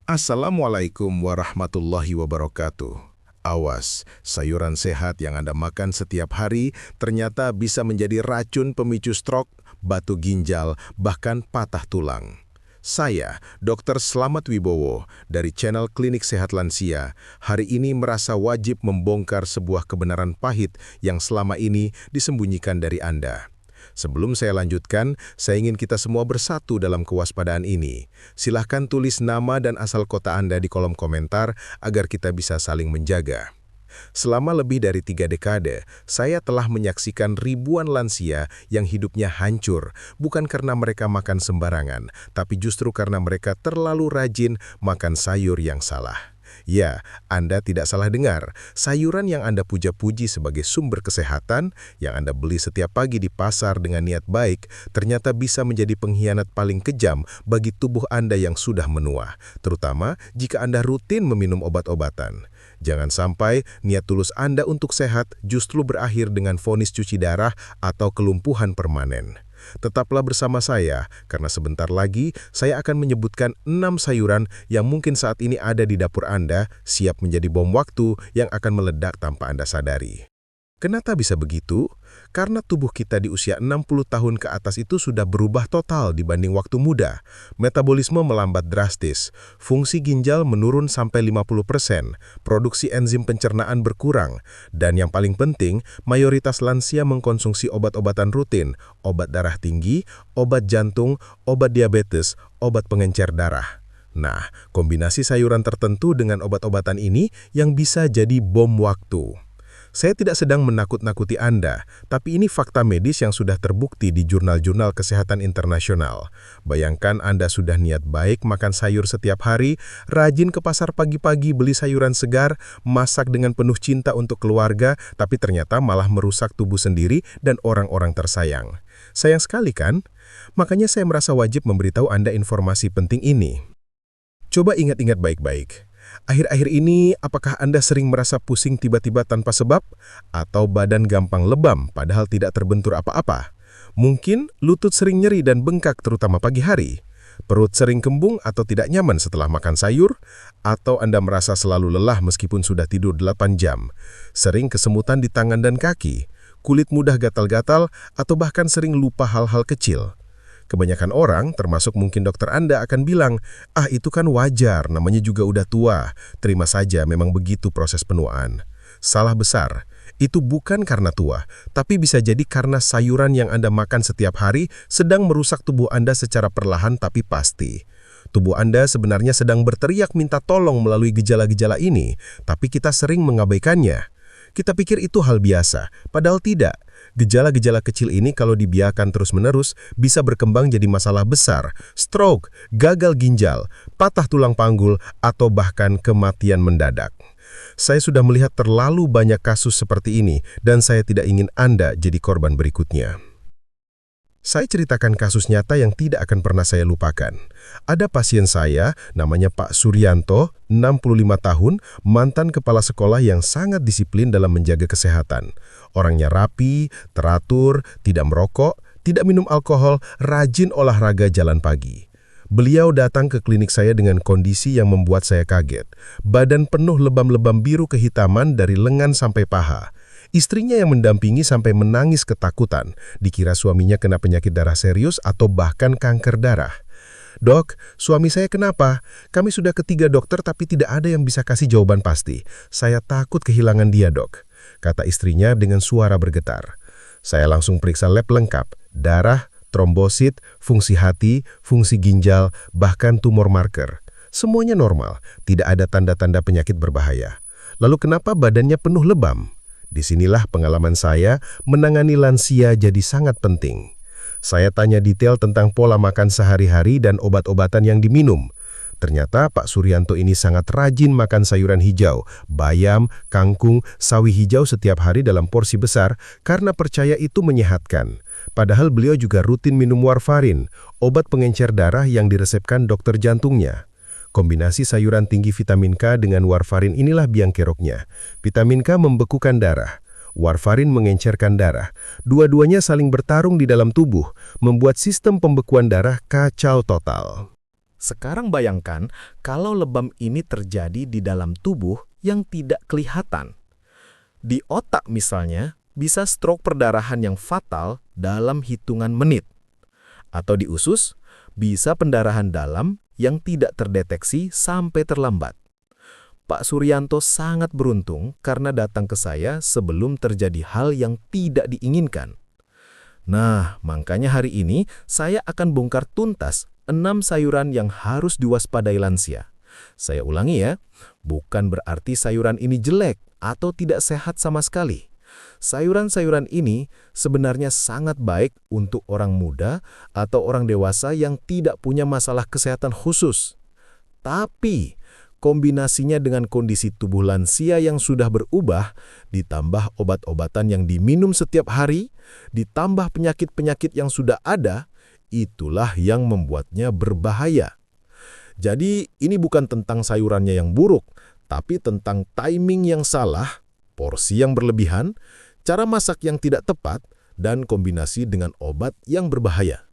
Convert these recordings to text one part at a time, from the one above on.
Assalamualaikum warahmatullahi wabarakatuh. Awas, sayuran sehat yang Anda makan setiap hari ternyata bisa menjadi racun pemicu stroke, batu ginjal, bahkan patah tulang. Saya, Dr. Slamet Wibowo, dari channel Klinik Sehat Lansia, hari ini merasa wajib membongkar sebuah kebenaran pahit yang selama ini disembunyikan dari Anda. Sebelum saya lanjutkan, saya ingin kita semua bersatu dalam kewaspadaan ini. Silahkan tulis nama dan asal kota Anda di kolom komentar agar kita bisa saling menjaga. Selama lebih dari 3 dekade, saya telah menyaksikan ribuan lansia yang hidupnya hancur, bukan karena mereka makan sembarangan, tapi justru karena mereka terlalu rajin makan sayur yang salah. Ya, Anda tidak salah dengar. Sayuran yang Anda puja-puji sebagai sumber kesehatan, yang Anda beli setiap pagi di pasar dengan niat baik, ternyata bisa menjadi pengkhianat paling kejam bagi tubuh Anda yang sudah menua, terutama jika Anda rutin meminum obat-obatan. Jangan sampai niat tulus Anda untuk sehat justru berakhir dengan vonis cuci darah atau kelumpuhan permanen. Tetaplah bersama saya, karena sebentar lagi saya akan menyebutkan 6 sayuran yang mungkin saat ini ada di dapur Anda, siap menjadi bom waktu yang akan meledak tanpa Anda sadari. Kenapa bisa begitu? Karena tubuh kita di usia 60 tahun ke atas itu sudah berubah total dibanding waktu muda. Metabolisme melambat drastis, fungsi ginjal menurun sampai 50%, produksi enzim pencernaan berkurang, dan yang paling penting, mayoritas lansia mengkonsumsi obat-obatan rutin, obat darah tinggi, obat jantung, obat diabetes, obat pengencer darah. Nah, kombinasi sayuran tertentu dengan obat-obatan ini yang bisa jadi bom waktu. Saya tidak sedang menakut-nakuti Anda, tapi ini fakta medis yang sudah terbukti di jurnal-jurnal kesehatan internasional. Bayangkan Anda sudah niat baik makan sayur setiap hari, rajin ke pasar pagi-pagi beli sayuran segar, masak dengan penuh cinta untuk keluarga, tapi ternyata malah merusak tubuh sendiri dan orang-orang tersayang. Sayang sekali kan? Makanya saya merasa wajib memberitahu Anda informasi penting ini. Coba ingat-ingat baik-baik. Akhir-akhir ini, apakah Anda sering merasa pusing tiba-tiba tanpa sebab? Atau badan gampang lebam padahal tidak terbentur apa-apa? Mungkin lutut sering nyeri dan bengkak terutama pagi hari? Perut sering kembung atau tidak nyaman setelah makan sayur? Atau Anda merasa selalu lelah meskipun sudah tidur 8 jam? Sering kesemutan di tangan dan kaki? Kulit mudah gatal-gatal atau bahkan sering lupa hal-hal kecil? Kebanyakan orang, termasuk mungkin dokter Anda, akan bilang, itu kan wajar, namanya juga udah tua. Terima saja, memang begitu proses penuaan. Salah besar. Itu bukan karena tua, tapi bisa jadi karena sayuran yang Anda makan setiap hari sedang merusak tubuh Anda secara perlahan tapi pasti. Tubuh Anda sebenarnya sedang berteriak minta tolong melalui gejala-gejala ini, tapi kita sering mengabaikannya. Kita pikir itu hal biasa, padahal tidak. Gejala-gejala kecil ini kalau dibiarkan terus-menerus bisa berkembang jadi masalah besar, stroke, gagal ginjal, patah tulang panggul, atau bahkan kematian mendadak. Saya sudah melihat terlalu banyak kasus seperti ini dan saya tidak ingin Anda jadi korban berikutnya. Saya ceritakan kasus nyata yang tidak akan pernah saya lupakan. Ada pasien saya, namanya Pak Suryanto, 65 tahun, mantan kepala sekolah yang sangat disiplin dalam menjaga kesehatan. Orangnya rapi, teratur, tidak merokok, tidak minum alkohol, rajin olahraga jalan pagi. Beliau datang ke klinik saya dengan kondisi yang membuat saya kaget. Badan penuh lebam-lebam biru kehitaman dari lengan sampai paha. Istrinya yang mendampingi sampai menangis ketakutan, dikira suaminya kena penyakit darah serius atau bahkan kanker darah. Dok, suami saya kenapa? Kami sudah ketiga dokter tapi tidak ada yang bisa kasih jawaban pasti. Saya takut kehilangan dia, dok, kata istrinya dengan suara bergetar. Saya langsung periksa lab lengkap, darah, trombosit, fungsi hati, fungsi ginjal, bahkan tumor marker. Semuanya normal, tidak ada tanda-tanda penyakit berbahaya. Lalu kenapa badannya penuh lebam? Disinilah pengalaman saya menangani lansia jadi sangat penting. Saya tanya detail tentang pola makan sehari-hari dan obat-obatan yang diminum. Ternyata Pak Suryanto ini sangat rajin makan sayuran hijau, bayam, kangkung, sawi hijau setiap hari dalam porsi besar karena percaya itu menyehatkan. Padahal beliau juga rutin minum warfarin, obat pengencer darah yang diresepkan dokter jantungnya. Kombinasi sayuran tinggi vitamin K dengan warfarin inilah biang keroknya. Vitamin K membekukan darah. Warfarin mengencerkan darah. Dua-duanya saling bertarung di dalam tubuh, membuat sistem pembekuan darah kacau total. Sekarang bayangkan kalau lebam ini terjadi di dalam tubuh yang tidak kelihatan. Di otak misalnya, bisa stroke perdarahan yang fatal dalam hitungan menit. Atau di usus, bisa pendarahan dalam yang tidak terdeteksi sampai terlambat. Pak Suryanto sangat beruntung karena datang ke saya sebelum terjadi hal yang tidak diinginkan. Nah, makanya hari ini saya akan bongkar tuntas 6 sayuran yang harus diwaspadai lansia. Saya ulangi ya, bukan berarti sayuran ini jelek atau tidak sehat sama sekali. Sayuran-sayuran ini sebenarnya sangat baik untuk orang muda atau orang dewasa yang tidak punya masalah kesehatan khusus. Tapi, kombinasinya dengan kondisi tubuh lansia yang sudah berubah, ditambah obat-obatan yang diminum setiap hari, ditambah penyakit-penyakit yang sudah ada, itulah yang membuatnya berbahaya. Jadi, ini bukan tentang sayurannya yang buruk, tapi tentang timing yang salah, porsi yang berlebihan, cara masak yang tidak tepat, dan kombinasi dengan obat yang berbahaya.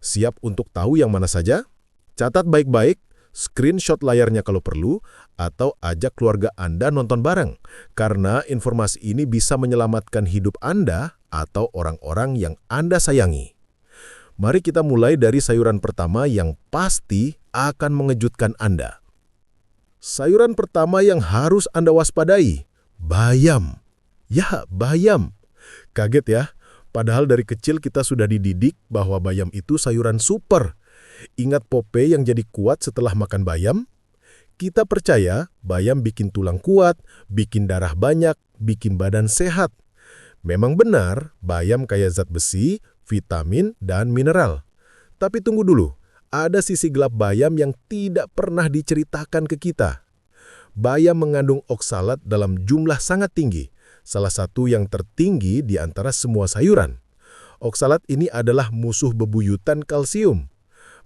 Siap untuk tahu yang mana saja? Catat baik-baik, screenshot layarnya kalau perlu, atau ajak keluarga Anda nonton bareng, karena informasi ini bisa menyelamatkan hidup Anda atau orang-orang yang Anda sayangi. Mari kita mulai dari sayuran pertama yang pasti akan mengejutkan Anda. Sayuran pertama yang harus Anda waspadai, bayam. Ya, bayam. Kaget ya? Padahal dari kecil kita sudah dididik bahwa bayam itu sayuran super. Ingat Popeye yang jadi kuat setelah makan bayam? Kita percaya bayam bikin tulang kuat, bikin darah banyak, bikin badan sehat. Memang benar, bayam kaya zat besi, vitamin, dan mineral. Tapi tunggu dulu, ada sisi gelap bayam yang tidak pernah diceritakan ke kita. Bayam mengandung oksalat dalam jumlah sangat tinggi, salah satu yang tertinggi di antara semua sayuran. Oksalat ini adalah musuh bebuyutan kalsium.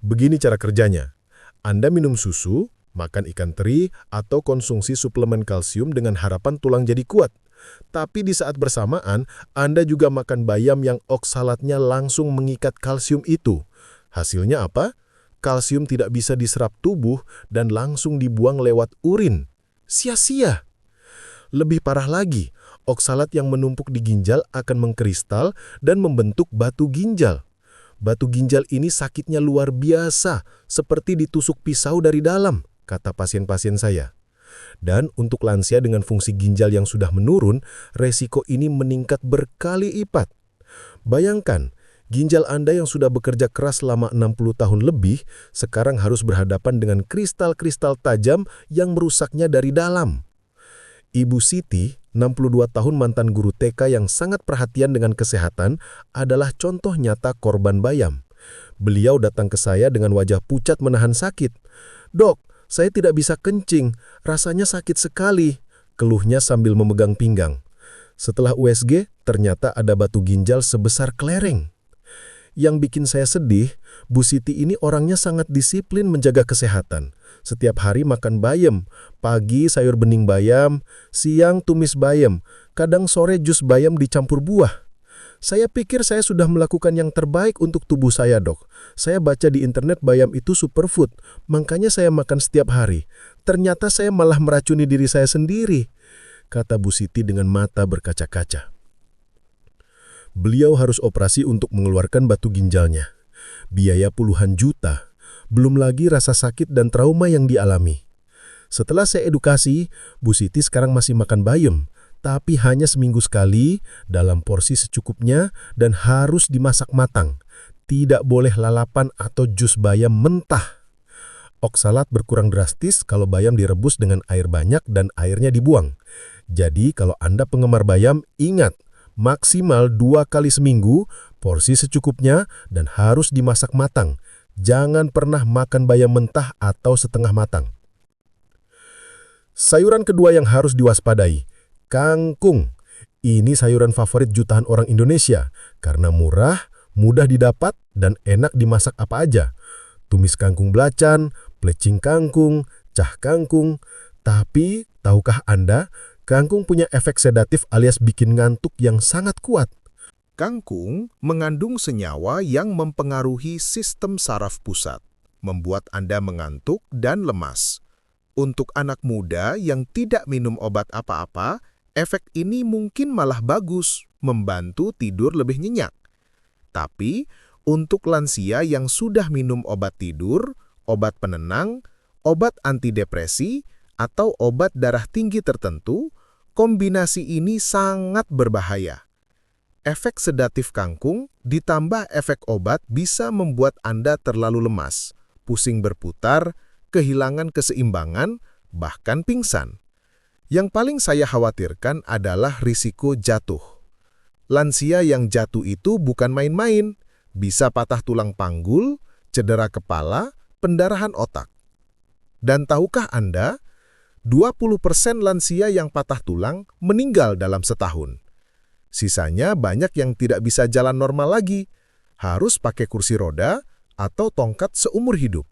Begini cara kerjanya. Anda minum susu, makan ikan teri, atau konsumsi suplemen kalsium dengan harapan tulang jadi kuat. Tapi di saat bersamaan, Anda juga makan bayam yang oksalatnya langsung mengikat kalsium itu. Hasilnya apa? Kalsium tidak bisa diserap tubuh dan langsung dibuang lewat urin. Sia-sia. Lebih parah lagi, oksalat yang menumpuk di ginjal akan mengkristal dan membentuk batu ginjal. Batu ginjal ini sakitnya luar biasa, seperti ditusuk pisau dari dalam, kata pasien-pasien saya. Dan untuk lansia dengan fungsi ginjal yang sudah menurun, resiko ini meningkat berkali lipat. Bayangkan, ginjal Anda yang sudah bekerja keras selama 60 tahun lebih, sekarang harus berhadapan dengan kristal-kristal tajam yang merusaknya dari dalam. Ibu Siti, 62 tahun mantan guru TK yang sangat perhatian dengan kesehatan, adalah contoh nyata korban bayam. Beliau datang ke saya dengan wajah pucat menahan sakit. "Dok, saya tidak bisa kencing, rasanya sakit sekali," keluhnya sambil memegang pinggang. Setelah USG, ternyata ada batu ginjal sebesar kelereng. Yang bikin saya sedih, Bu Siti ini orangnya sangat disiplin menjaga kesehatan. Setiap hari makan bayam, pagi sayur bening bayam, siang tumis bayam, kadang sore jus bayam dicampur buah. Saya pikir saya sudah melakukan yang terbaik untuk tubuh saya, Dok. Saya baca di internet bayam itu superfood, makanya saya makan setiap hari. Ternyata saya malah meracuni diri saya sendiri, kata Bu Siti dengan mata berkaca-kaca. Beliau harus operasi untuk mengeluarkan batu ginjalnya. Biaya puluhan juta, belum lagi rasa sakit dan trauma yang dialami. Setelah saya edukasi, Bu Siti sekarang masih makan bayam, tapi hanya seminggu sekali, dalam porsi secukupnya, dan harus dimasak matang. Tidak boleh lalapan atau jus bayam mentah. Oksalat berkurang drastis kalau bayam direbus dengan air banyak dan airnya dibuang. Jadi kalau Anda penggemar bayam, ingat, maksimal 2 kali seminggu, porsi secukupnya, dan harus dimasak matang. Jangan pernah makan bayam mentah atau setengah matang. Sayuran kedua yang harus diwaspadai, kangkung. Ini sayuran favorit jutaan orang Indonesia karena murah, mudah didapat, dan enak dimasak apa aja. Tumis kangkung belacan, plecing kangkung, cah kangkung. Tapi, tahukah Anda, kangkung punya efek sedatif alias bikin ngantuk yang sangat kuat. Kangkung mengandung senyawa yang mempengaruhi sistem saraf pusat, membuat Anda mengantuk dan lemas. Untuk anak muda yang tidak minum obat apa-apa, efek ini mungkin malah bagus, membantu tidur lebih nyenyak. Tapi, untuk lansia yang sudah minum obat tidur, obat penenang, obat antidepresi, atau obat darah tinggi tertentu, kombinasi ini sangat berbahaya. Efek sedatif kangkung ditambah efek obat bisa membuat Anda terlalu lemas, pusing berputar, kehilangan keseimbangan, bahkan pingsan. Yang paling saya khawatirkan adalah risiko jatuh. Lansia yang jatuh itu bukan main-main, bisa patah tulang panggul, cedera kepala, pendarahan otak. Dan tahukah Anda, 20% lansia yang patah tulang meninggal dalam setahun. Sisanya banyak yang tidak bisa jalan normal lagi, harus pakai kursi roda atau tongkat seumur hidup.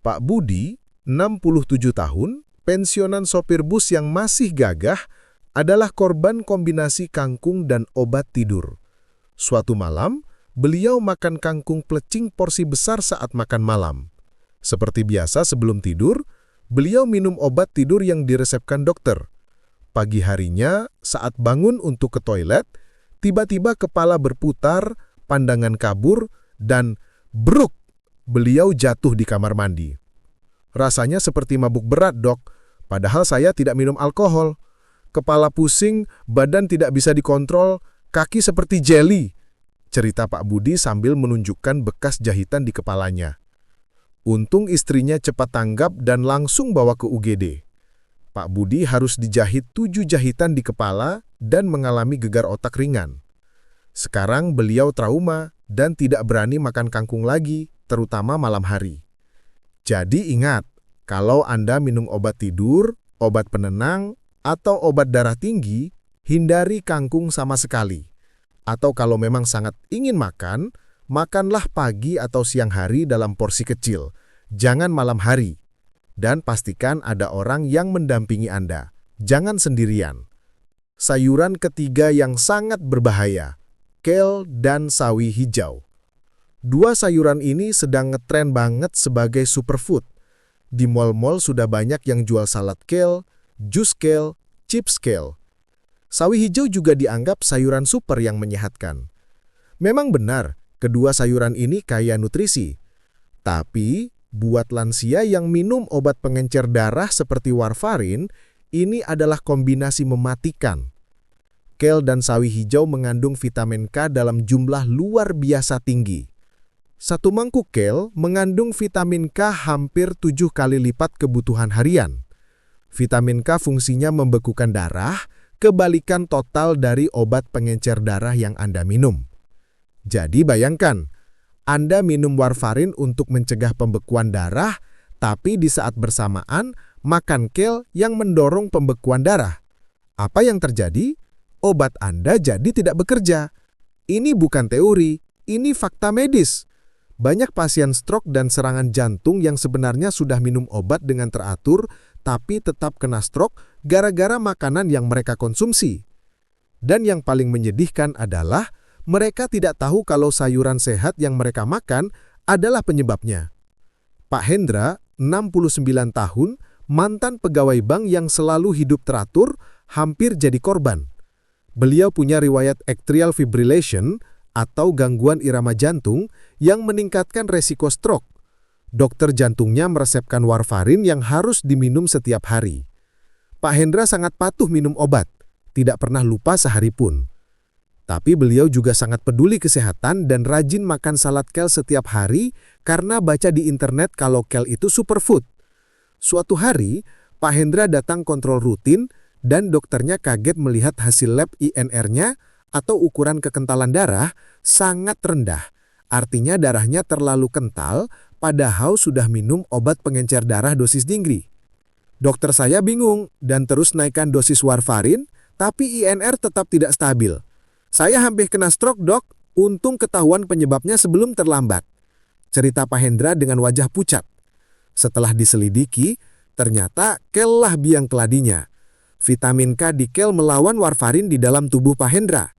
Pak Budi, 67 tahun, pensiunan sopir bus yang masih gagah, adalah korban kombinasi kangkung dan obat tidur. Suatu malam, beliau makan kangkung plecing porsi besar saat makan malam. Seperti biasa sebelum tidur, beliau minum obat tidur yang diresepkan dokter. Pagi harinya, saat bangun untuk ke toilet, tiba-tiba kepala berputar, pandangan kabur, dan bruk, beliau jatuh di kamar mandi. Rasanya seperti mabuk berat, Dok, padahal saya tidak minum alkohol. Kepala pusing, badan tidak bisa dikontrol, kaki seperti jeli, cerita Pak Budi sambil menunjukkan bekas jahitan di kepalanya. Untung istrinya cepat tanggap dan langsung bawa ke UGD. Pak Budi harus dijahit 7 jahitan di kepala dan mengalami gegar otak ringan. Sekarang beliau trauma dan tidak berani makan kangkung lagi, terutama malam hari. Jadi ingat, kalau Anda minum obat tidur, obat penenang, atau obat darah tinggi, hindari kangkung sama sekali. Atau kalau memang sangat ingin makan, makanlah pagi atau siang hari dalam porsi kecil. Jangan malam hari. Dan pastikan ada orang yang mendampingi Anda. Jangan sendirian. Sayuran ketiga yang sangat berbahaya, kale dan sawi hijau. Dua sayuran ini sedang ngetren banget sebagai superfood. Di mal-mal sudah banyak yang jual salad kale, jus kale, chips kale. Sawi hijau juga dianggap sayuran super yang menyehatkan. Memang benar, kedua sayuran ini kaya nutrisi. Tapi, buat lansia yang minum obat pengencer darah seperti warfarin, ini adalah kombinasi mematikan. Kale dan sawi hijau mengandung vitamin K dalam jumlah luar biasa tinggi. Satu mangkuk kale mengandung vitamin K hampir 7 kali lipat kebutuhan harian. Vitamin K fungsinya membekukan darah, kebalikan total dari obat pengencer darah yang Anda minum. Jadi bayangkan, Anda minum warfarin untuk mencegah pembekuan darah, tapi di saat bersamaan makan kale yang mendorong pembekuan darah. Apa yang terjadi? Obat Anda jadi tidak bekerja. Ini bukan teori, ini fakta medis. Banyak pasien stroke dan serangan jantung yang sebenarnya sudah minum obat dengan teratur, tapi tetap kena stroke gara-gara makanan yang mereka konsumsi. Dan yang paling menyedihkan adalah mereka tidak tahu kalau sayuran sehat yang mereka makan adalah penyebabnya. Pak Hendra, 69 tahun, mantan pegawai bank yang selalu hidup teratur, hampir jadi korban. Beliau punya riwayat atrial fibrillation atau gangguan irama jantung yang meningkatkan resiko stroke. Dokter jantungnya meresepkan warfarin yang harus diminum setiap hari. Pak Hendra sangat patuh minum obat, tidak pernah lupa sehari pun. Tapi beliau juga sangat peduli kesehatan dan rajin makan salad kale setiap hari karena baca di internet kalau kale itu superfood. Suatu hari, Pak Hendra datang kontrol rutin dan dokternya kaget melihat hasil lab INR-nya atau ukuran kekentalan darah sangat rendah. Artinya darahnya terlalu kental padahal sudah minum obat pengencer darah dosis tinggi. Dokter saya bingung dan terus naikkan dosis warfarin, tapi INR tetap tidak stabil. Saya hampir kena stroke, Dok. Untung ketahuan penyebabnya sebelum terlambat. Cerita Pak Hendra dengan wajah pucat. Setelah diselidiki, ternyata kale lah biang keladinya. Vitamin K di kale melawan warfarin di dalam tubuh Pak Hendra.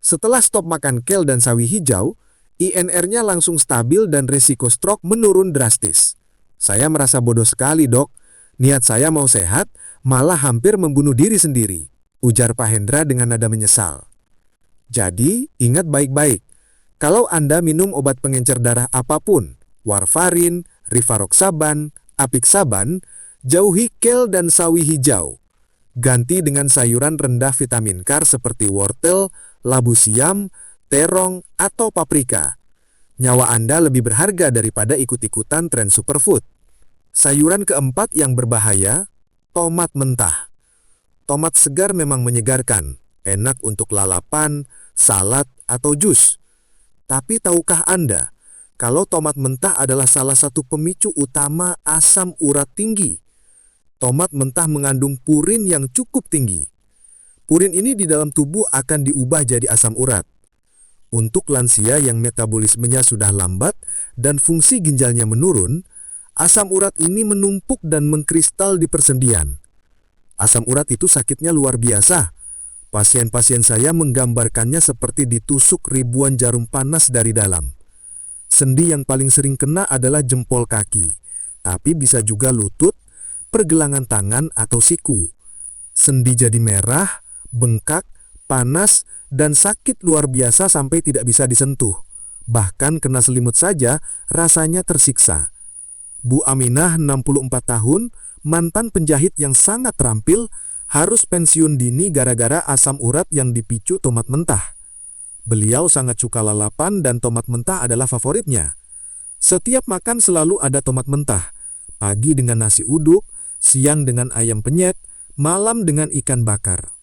Setelah stop makan kale dan sawi hijau, INR-nya langsung stabil dan resiko stroke menurun drastis. Saya merasa bodoh sekali, Dok. Niat saya mau sehat, malah hampir membunuh diri sendiri, ujar Pak Hendra dengan nada menyesal. Jadi, ingat baik-baik. Kalau Anda minum obat pengencer darah apapun, warfarin, rivaroxaban, apixaban, jauhi kel dan sawi hijau. Ganti dengan sayuran rendah vitamin K seperti wortel, labu siam, terong, atau paprika. Nyawa Anda lebih berharga daripada ikut-ikutan tren superfood. Sayuran keempat yang berbahaya, tomat mentah. Tomat segar memang menyegarkan, enak untuk lalapan, salad, atau jus. Tapi tahukah Anda, kalau tomat mentah adalah salah satu pemicu utama asam urat tinggi? Tomat mentah mengandung purin yang cukup tinggi. Purin ini di dalam tubuh akan diubah jadi asam urat. Untuk lansia yang metabolismenya sudah lambat dan fungsi ginjalnya menurun, asam urat ini menumpuk dan mengkristal di persendian. Asam urat itu sakitnya luar biasa. Pasien-pasien saya menggambarkannya seperti ditusuk ribuan jarum panas dari dalam. Sendi yang paling sering kena adalah jempol kaki, tapi bisa juga lutut, pergelangan tangan, atau siku. Sendi jadi merah, bengkak, panas, dan sakit luar biasa sampai tidak bisa disentuh. Bahkan kena selimut saja rasanya tersiksa. Bu Aminah, 64 tahun, mantan penjahit yang sangat terampil, harus pensiun dini gara-gara asam urat yang dipicu tomat mentah. Beliau sangat suka lalapan dan tomat mentah adalah favoritnya. Setiap makan selalu ada tomat mentah. Pagi dengan nasi uduk, siang dengan ayam penyet, malam dengan ikan bakar.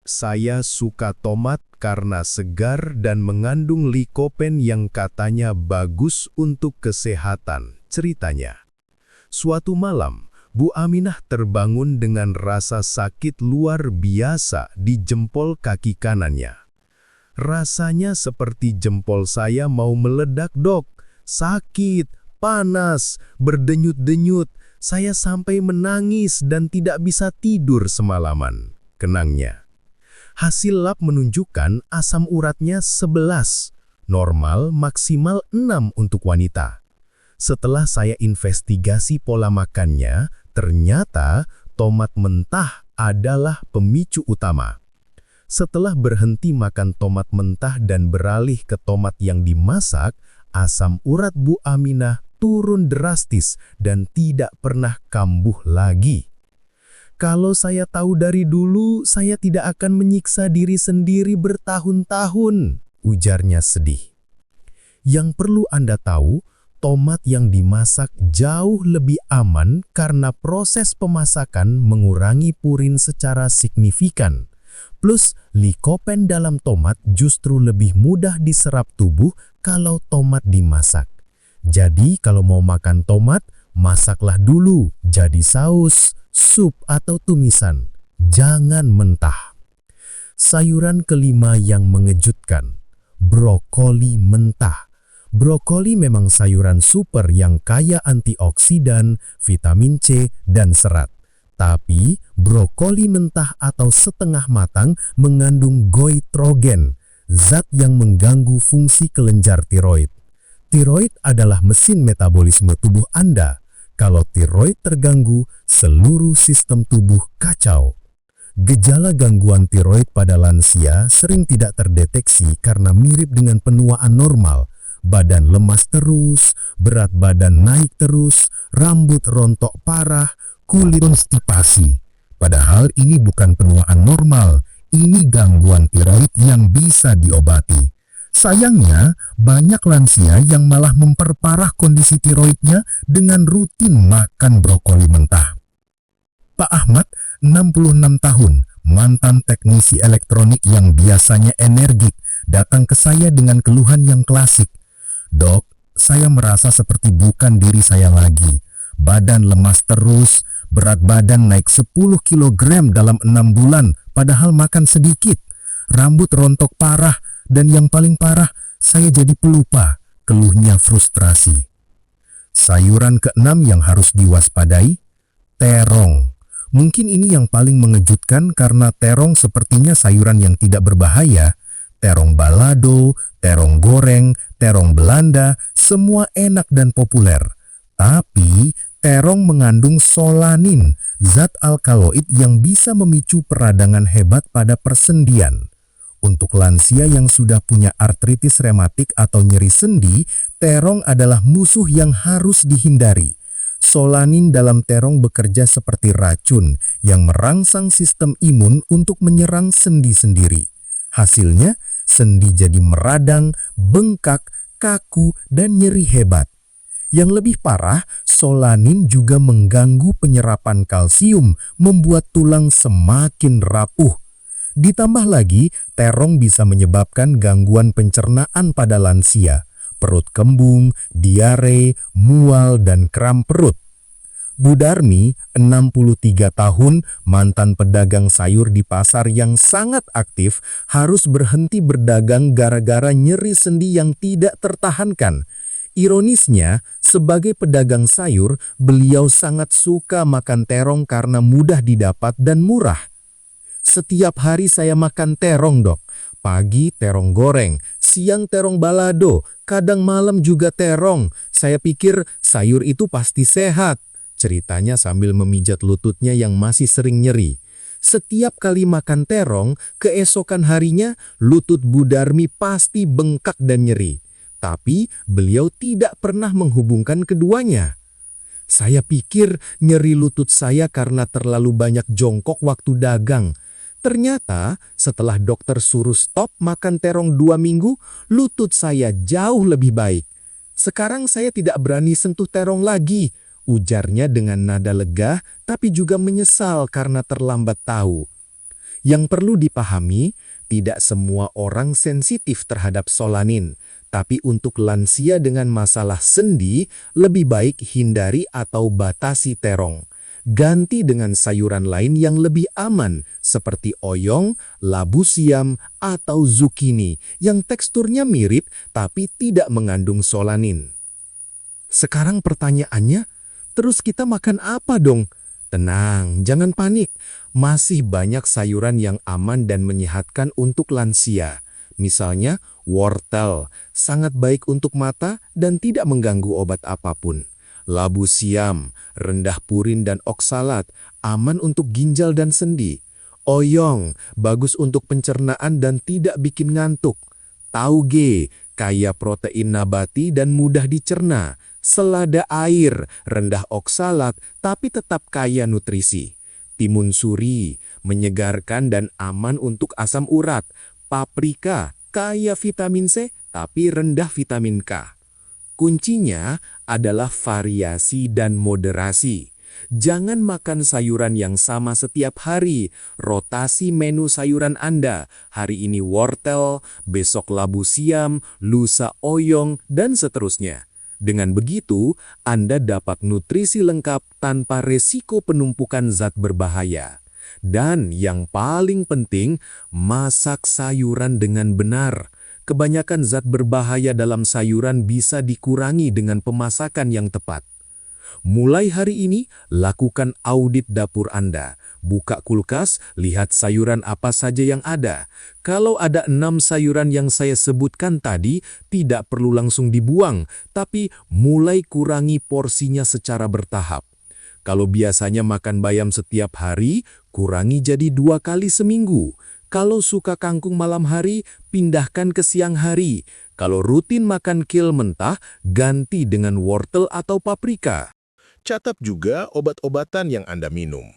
Saya suka tomat karena segar dan mengandung likopen yang katanya bagus untuk kesehatan, ceritanya. Suatu malam, Bu Aminah terbangun dengan rasa sakit luar biasa di jempol kaki kanannya. Rasanya seperti jempol saya mau meledak, Dok. Sakit, panas, berdenyut-denyut. Saya sampai menangis dan tidak bisa tidur semalaman, kenangnya. Hasil lab menunjukkan asam uratnya 11, normal maksimal 6 untuk wanita. Setelah saya investigasi pola makannya, ternyata tomat mentah adalah pemicu utama. Setelah berhenti makan tomat mentah dan beralih ke tomat yang dimasak, asam urat Bu Aminah turun drastis dan tidak pernah kambuh lagi. Kalau saya tahu dari dulu, saya tidak akan menyiksa diri sendiri bertahun-tahun, ujarnya sedih. Yang perlu Anda tahu, tomat yang dimasak jauh lebih aman karena proses pemasakan mengurangi purin secara signifikan. Plus, likopen dalam tomat justru lebih mudah diserap tubuh kalau tomat dimasak. Jadi, kalau mau makan tomat, masaklah dulu jadi saus, sup, atau tumisan. Jangan mentah. Sayuran kelima yang mengejutkan, brokoli mentah. Brokoli memang sayuran super yang kaya antioksidan, vitamin C, dan serat. Tapi, brokoli mentah atau setengah matang mengandung goitrogen, zat yang mengganggu fungsi kelenjar tiroid. Tiroid adalah mesin metabolisme tubuh Anda. Kalau tiroid terganggu, seluruh sistem tubuh kacau. Gejala gangguan tiroid pada lansia sering tidak terdeteksi karena mirip dengan penuaan normal. Badan lemas terus, berat badan naik terus, rambut rontok parah, kulit konstipasi. Padahal ini bukan penuaan normal, ini gangguan tiroid yang bisa diobati. Sayangnya, banyak lansia yang malah memperparah kondisi tiroidnya dengan rutin makan brokoli mentah. Pak Ahmad, 66 tahun, mantan teknisi elektronik yang biasanya energik, datang ke saya dengan keluhan yang klasik. Dok, saya merasa seperti bukan diri saya lagi. Badan lemas terus, berat badan naik 10 kg dalam 6 bulan, padahal makan sedikit. Rambut rontok parah, dan yang paling parah, saya jadi pelupa, keluhnya frustrasi. Sayuran keenam yang harus diwaspadai, terong. Mungkin ini yang paling mengejutkan karena terong sepertinya sayuran yang tidak berbahaya, terong balado, terong goreng, terong Belanda, semua enak dan populer. Tapi, terong mengandung solanin, zat alkaloid yang bisa memicu peradangan hebat pada persendian. Untuk lansia yang sudah punya artritis rematik atau nyeri sendi, terong adalah musuh yang harus dihindari. Solanin dalam terong bekerja seperti racun yang merangsang sistem imun untuk menyerang sendi sendiri. Hasilnya, sendi jadi meradang, bengkak, kaku, dan nyeri hebat. Yang lebih parah, solanin juga mengganggu penyerapan kalsium, membuat tulang semakin rapuh. Ditambah lagi, terong bisa menyebabkan gangguan pencernaan pada lansia, perut kembung, diare, mual, dan kram perut. Bu Darmi, 63 tahun, mantan pedagang sayur di pasar yang sangat aktif, harus berhenti berdagang gara-gara nyeri sendi yang tidak tertahankan. Ironisnya, sebagai pedagang sayur, beliau sangat suka makan terong karena mudah didapat dan murah. Setiap hari saya makan terong, Dok. Pagi terong goreng, siang terong balado, kadang malam juga terong. Saya pikir sayur itu pasti sehat. Ceritanya sambil memijat lututnya yang masih sering nyeri. Setiap kali makan terong, keesokan harinya lutut Bu Darmi pasti bengkak dan nyeri. Tapi beliau tidak pernah menghubungkan keduanya. Saya pikir nyeri lutut saya karena terlalu banyak jongkok waktu dagang. Ternyata setelah dokter suruh stop makan terong 2 minggu, lutut saya jauh lebih baik. Sekarang saya tidak berani sentuh terong lagi, ujarnya dengan nada lega tapi juga menyesal karena terlambat tahu. Yang perlu dipahami, tidak semua orang sensitif terhadap solanin, tapi untuk lansia dengan masalah sendi, lebih baik hindari atau batasi terong. Ganti dengan sayuran lain yang lebih aman, seperti oyong, labu siam, atau zucchini, yang teksturnya mirip tapi tidak mengandung solanin. Sekarang pertanyaannya, terus kita makan apa dong? Tenang, jangan panik. Masih banyak sayuran yang aman dan menyehatkan untuk lansia. Misalnya, wortel, sangat baik untuk mata dan tidak mengganggu obat apapun. Labu siam, rendah purin dan oksalat, aman untuk ginjal dan sendi. Oyong, bagus untuk pencernaan dan tidak bikin ngantuk. Tauge, kaya protein nabati dan mudah dicerna. Selada air, rendah oksalat tapi tetap kaya nutrisi. Timun suri, menyegarkan dan aman untuk asam urat. Paprika, kaya vitamin C tapi rendah vitamin K. Kuncinya adalah variasi dan moderasi. Jangan makan sayuran yang sama setiap hari. Rotasi menu sayuran Anda. Hari ini wortel, besok labu siam, lusa oyong, dan seterusnya. Dengan begitu, Anda dapat nutrisi lengkap tanpa resiko penumpukan zat berbahaya. Dan yang paling penting, masak sayuran dengan benar. Kebanyakan zat berbahaya dalam sayuran bisa dikurangi dengan pemasakan yang tepat. Mulai hari ini, lakukan audit dapur Anda. Buka kulkas, lihat sayuran apa saja yang ada. Kalau ada 6 sayuran yang saya sebutkan tadi, tidak perlu langsung dibuang, tapi mulai kurangi porsinya secara bertahap. Kalau biasanya makan bayam setiap hari, kurangi jadi 2 kali seminggu. Kalau suka kangkung malam hari, pindahkan ke siang hari. Kalau rutin makan kil mentah, ganti dengan wortel atau paprika. Catat juga obat-obatan yang Anda minum.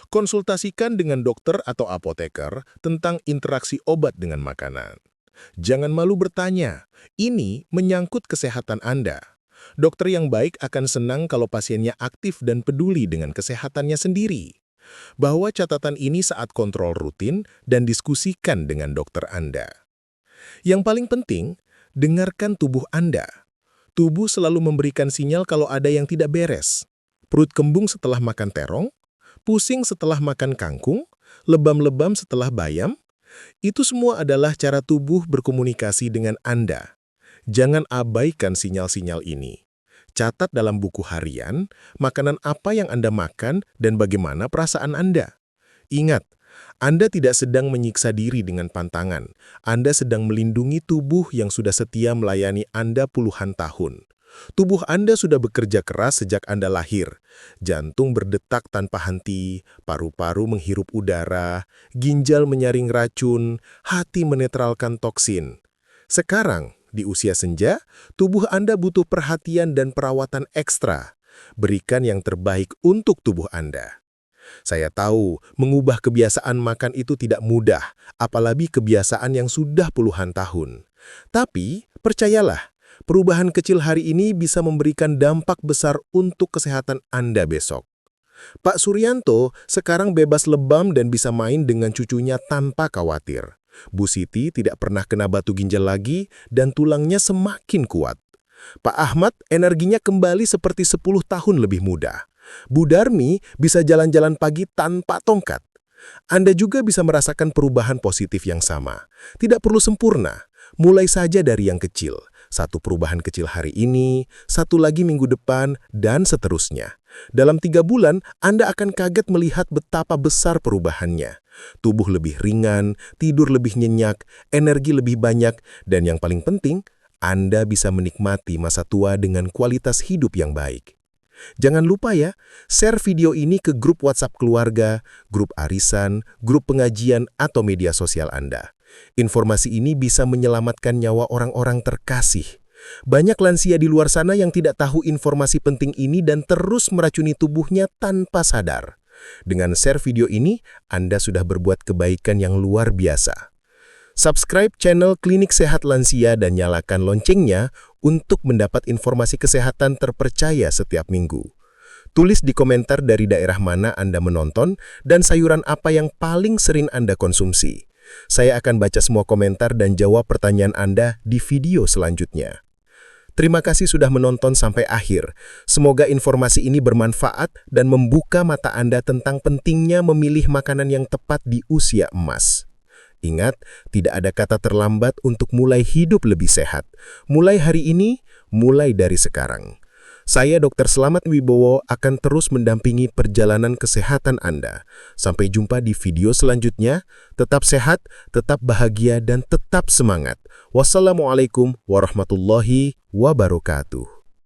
Konsultasikan dengan dokter atau apoteker tentang interaksi obat dengan makanan. Jangan malu bertanya, ini menyangkut kesehatan Anda. Dokter yang baik akan senang kalau pasiennya aktif dan peduli dengan kesehatannya sendiri. Bawa catatan ini saat kontrol rutin dan diskusikan dengan dokter Anda. Yang paling penting, dengarkan tubuh Anda. Tubuh selalu memberikan sinyal kalau ada yang tidak beres. Perut kembung setelah makan terong, pusing setelah makan kangkung, lebam-lebam setelah bayam. Itu semua adalah cara tubuh berkomunikasi dengan Anda. Jangan abaikan sinyal-sinyal ini. Catat dalam buku harian, makanan apa yang Anda makan dan bagaimana perasaan Anda. Ingat, Anda tidak sedang menyiksa diri dengan pantangan. Anda sedang melindungi tubuh yang sudah setia melayani Anda puluhan tahun. Tubuh Anda sudah bekerja keras sejak Anda lahir. Jantung berdetak tanpa henti, paru-paru menghirup udara, ginjal menyaring racun, hati menetralkan toksin. Sekarang, di usia senja, tubuh Anda butuh perhatian dan perawatan ekstra. Berikan yang terbaik untuk tubuh Anda. Saya tahu, mengubah kebiasaan makan itu tidak mudah, apalagi kebiasaan yang sudah puluhan tahun. Tapi, percayalah, perubahan kecil hari ini bisa memberikan dampak besar untuk kesehatan Anda besok. Pak Suryanto sekarang bebas lebam dan bisa main dengan cucunya tanpa khawatir. Bu Siti tidak pernah kena batu ginjal lagi dan tulangnya semakin kuat. Pak Ahmad energinya kembali seperti 10 tahun lebih muda. Bu Darmi bisa jalan-jalan pagi tanpa tongkat. Anda juga bisa merasakan perubahan positif yang sama. Tidak perlu sempurna, mulai saja dari yang kecil. Satu perubahan kecil hari ini, satu lagi minggu depan, dan seterusnya. Dalam 3 bulan, Anda akan kaget melihat betapa besar perubahannya. Tubuh lebih ringan, tidur lebih nyenyak, energi lebih banyak, dan yang paling penting, Anda bisa menikmati masa tua dengan kualitas hidup yang baik. Jangan lupa ya, share video ini ke grup WhatsApp keluarga, grup arisan, grup pengajian, atau media sosial Anda. Informasi ini bisa menyelamatkan nyawa orang-orang terkasih. Banyak lansia di luar sana yang tidak tahu informasi penting ini dan terus meracuni tubuhnya tanpa sadar. Dengan share video ini, Anda sudah berbuat kebaikan yang luar biasa. Subscribe channel Klinik Sehat Lansia dan nyalakan loncengnya untuk mendapat informasi kesehatan terpercaya setiap minggu. Tulis di komentar dari daerah mana Anda menonton dan sayuran apa yang paling sering Anda konsumsi. Saya akan baca semua komentar dan jawab pertanyaan Anda di video selanjutnya. Terima kasih sudah menonton sampai akhir. Semoga informasi ini bermanfaat dan membuka mata Anda tentang pentingnya memilih makanan yang tepat di usia emas. Ingat, tidak ada kata terlambat untuk mulai hidup lebih sehat. Mulai hari ini, mulai dari sekarang. Saya Dr. Slamet Wibowo akan terus mendampingi perjalanan kesehatan Anda. Sampai jumpa di video selanjutnya. Tetap sehat, tetap bahagia, dan tetap semangat. Wassalamualaikum warahmatullahi wabarakatuh.